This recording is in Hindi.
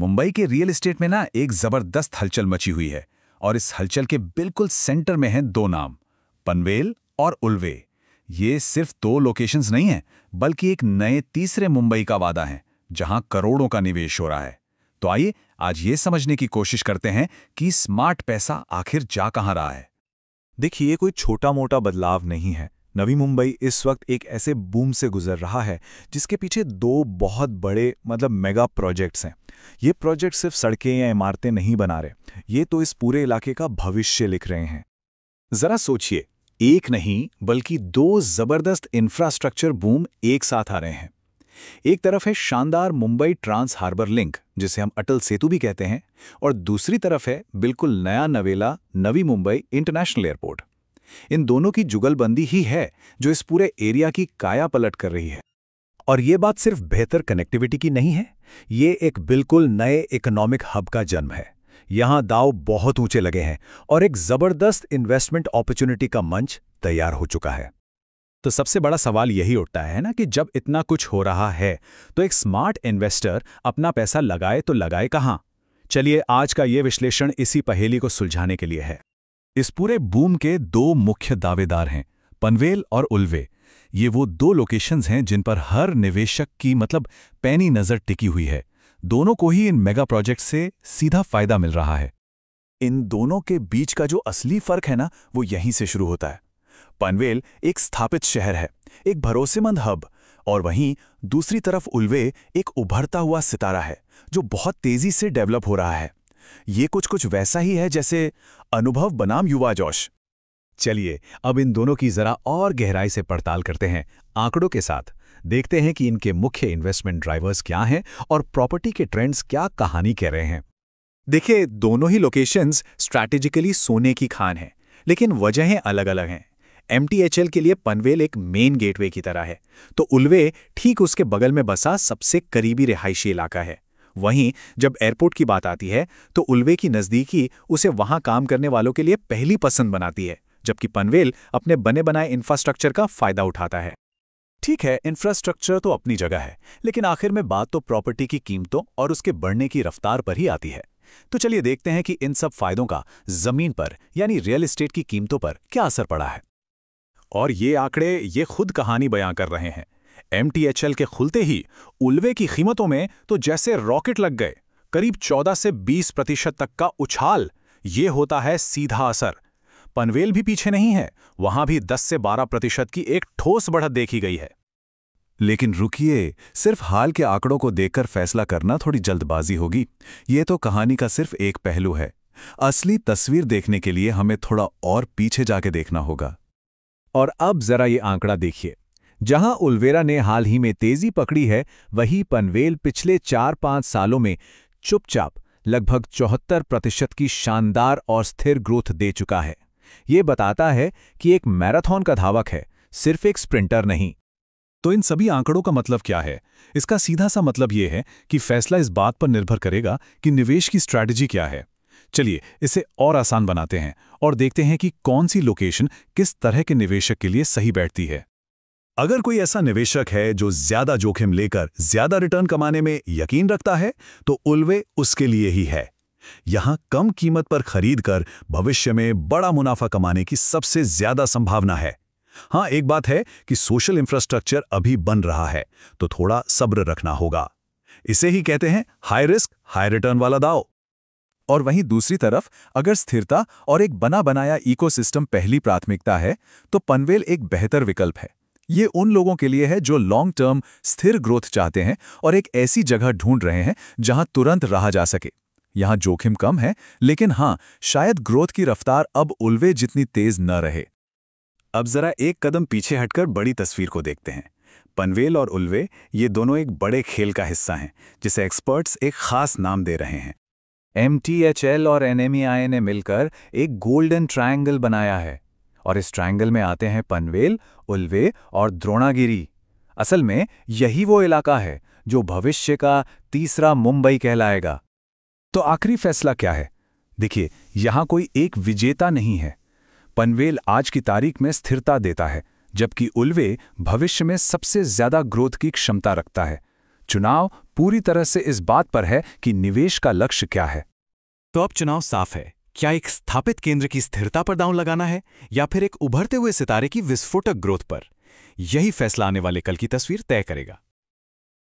मुंबई के रियल एस्टेट में ना एक जबरदस्त हलचल मची हुई है और इस हलचल के बिल्कुल सेंटर में हैं दो नाम, पनवेल और उल्वे। ये सिर्फ दो लोकेशंस नहीं हैं, बल्कि एक नए तीसरे मुंबई का वादा है जहां करोड़ों का निवेश हो रहा है। तो आइए आज ये समझने की कोशिश करते हैं कि स्मार्ट पैसा आखिर जा कहां रहा है। देखिए, ये कोई छोटा मोटा बदलाव नहीं है। नवी मुंबई इस वक्त एक ऐसे बूम से गुजर रहा है जिसके पीछे दो बहुत बड़े मेगा प्रोजेक्ट्स हैं। ये प्रोजेक्ट सिर्फ सड़कें या इमारतें नहीं बना रहे, ये तो इस पूरे इलाके का भविष्य लिख रहे हैं। जरा सोचिए, एक नहीं बल्कि दो जबरदस्त इंफ्रास्ट्रक्चर बूम एक साथ आ रहे हैं। एक तरफ है शानदार मुंबई ट्रांस हार्बर लिंक, जिसे हम अटल सेतु भी कहते हैं, और दूसरी तरफ है बिल्कुल नया नवेला नवी मुंबई इंटरनेशनल एयरपोर्ट। इन दोनों की जुगलबंदी ही है जो इस पूरे एरिया की काया पलट कर रही है। और ये बात सिर्फ बेहतर कनेक्टिविटी की नहीं है, ये एक बिल्कुल नए इकोनॉमिक हब का जन्म है। यहां दांव बहुत ऊंचे लगे हैं और एक जबरदस्त इन्वेस्टमेंट अपॉर्चुनिटी का मंच तैयार हो चुका है। तो सबसे बड़ा सवाल यही उठता है ना कि जब इतना कुछ हो रहा है तो एक स्मार्ट इन्वेस्टर अपना पैसा लगाए तो लगाए कहां? चलिए, आज का ये विश्लेषण इसी पहेली को सुलझाने के लिए है। इस पूरे बूम के दो मुख्य दावेदार हैं, पनवेल और उल्वे। ये वो दो लोकेशंस हैं जिन पर हर निवेशक की पैनी नजर टिकी हुई है। दोनों को ही इन मेगा प्रोजेक्ट से सीधा फायदा मिल रहा है। इन दोनों के बीच का जो असली फर्क है ना, वो यहीं से शुरू होता है। पनवेल एक स्थापित शहर है, एक भरोसेमंद हब, और वहीं दूसरी तरफ उल्वे एक उभरता हुआ सितारा है जो बहुत तेजी से डेवलप हो रहा है। ये कुछ वैसा ही है जैसे अनुभव बनाम युवा जोश। चलिए, अब इन दोनों की जरा और गहराई से पड़ताल करते हैं आंकड़ों के साथ। देखते हैं कि इनके मुख्य इन्वेस्टमेंट ड्राइवर्स क्या हैं और प्रॉपर्टी के ट्रेंड्स क्या कहानी कह रहे हैं। देखिए, दोनों ही लोकेशंस स्ट्रैटेजिकली सोने की खान हैं, लेकिन वजहें अलग अलग हैं। MTHL के लिए पनवेल एक मेन गेटवे की तरह है, तो उल्वे ठीक उसके बगल में बसा सबसे करीबी रिहायशी इलाका है। वहीं जब एयरपोर्ट की बात आती है तो उल्वे की नज़दीकी उसे वहां काम करने वालों के लिए पहली पसंद बनाती है, जबकि पनवेल अपने बने बनाए इंफ्रास्ट्रक्चर का फायदा उठाता है। ठीक है, इंफ्रास्ट्रक्चर तो अपनी जगह है, लेकिन आखिर में बात तो प्रॉपर्टी की कीमतों और उसके बढ़ने की रफ्तार पर ही आती है। तो चलिए देखते हैं कि इन सब फायदों का जमीन पर यानी रियल एस्टेट की कीमतों पर क्या असर पड़ा है। और ये आंकड़े ये खुद कहानी बयां कर रहे हैं। MTHL के खुलते ही उल्वे की कीमतों में तो जैसे रॉकेट लग गए। करीब 14 से 20% तक का उछाल, ये होता है सीधा असर। पनवेल भी पीछे नहीं है, वहां भी 10 से 12% की एक ठोस बढ़त देखी गई है। लेकिन रुकिए, सिर्फ हाल के आंकड़ों को देखकर फैसला करना थोड़ी जल्दबाजी होगी। ये तो कहानी का सिर्फ एक पहलू है। असली तस्वीर देखने के लिए हमें थोड़ा और पीछे जाके देखना होगा। और अब जरा ये आंकड़ा देखिए। जहां उल्वेरा ने हाल ही में तेजी पकड़ी है, वहीं पनवेल पिछले 4-5 सालों में चुपचाप लगभग 74% की शानदार और स्थिर ग्रोथ दे चुका है। ये बताता है कि एक मैराथन का धावक है, सिर्फ एक स्प्रिंटर नहीं। तो इन सभी आंकड़ों का मतलब क्या है? इसका सीधा सा मतलब ये है कि फैसला इस बात पर निर्भर करेगा कि निवेश की स्ट्रैटेजी क्या है। चलिए इसे और आसान बनाते हैं और देखते हैं कि कौन सी लोकेशन किस तरह के निवेशक के लिए सही बैठती है। अगर कोई ऐसा निवेशक है जो ज्यादा जोखिम लेकर ज्यादा रिटर्न कमाने में यकीन रखता है, तो उल्वे उसके लिए ही है। यहां कम कीमत पर खरीद कर भविष्य में बड़ा मुनाफा कमाने की सबसे ज्यादा संभावना है। हाँ, एक बात है कि सोशल इंफ्रास्ट्रक्चर अभी बन रहा है, तो थोड़ा सब्र रखना होगा। इसे ही कहते हैं हाई रिस्क हाई रिटर्न वाला दांव। और वहीं दूसरी तरफ अगर स्थिरता और एक बना बनाया इकोसिस्टम पहली प्राथमिकता है, तो पनवेल एक बेहतर विकल्प है। ये उन लोगों के लिए है जो लॉन्ग टर्म स्थिर ग्रोथ चाहते हैं और एक ऐसी जगह ढूंढ रहे हैं जहां तुरंत रहा जा सके। यहां जोखिम कम है, लेकिन हाँ, शायद ग्रोथ की रफ्तार अब उल्वे जितनी तेज न रहे। अब जरा एक कदम पीछे हटकर बड़ी तस्वीर को देखते हैं। पनवेल और उल्वे ये दोनों एक बड़े खेल का हिस्सा हैं, जिसे एक्सपर्ट्स एक खास नाम दे रहे हैं। MTHL और NMEI ने मिलकर एक गोल्डन ट्रायंगल बनाया है, और इस ट्रायंगल में आते हैं पनवेल, उल्वे और द्रोणागिरी। असल में यही वो इलाका है जो भविष्य का तीसरा मुंबई कहलाएगा। तो आखिरी फैसला क्या है? देखिए, यहां कोई एक विजेता नहीं है। पनवेल आज की तारीख में स्थिरता देता है, जबकि उल्वे भविष्य में सबसे ज्यादा ग्रोथ की क्षमता रखता है। चुनाव पूरी तरह से इस बात पर है कि निवेश का लक्ष्य क्या है। तो अब चुनाव साफ है। क्या एक स्थापित केंद्र की स्थिरता पर दांव लगाना है या फिर एक उभरते हुए सितारे की विस्फोटक ग्रोथ पर? यही फैसला आने वाले कल की तस्वीर तय करेगा।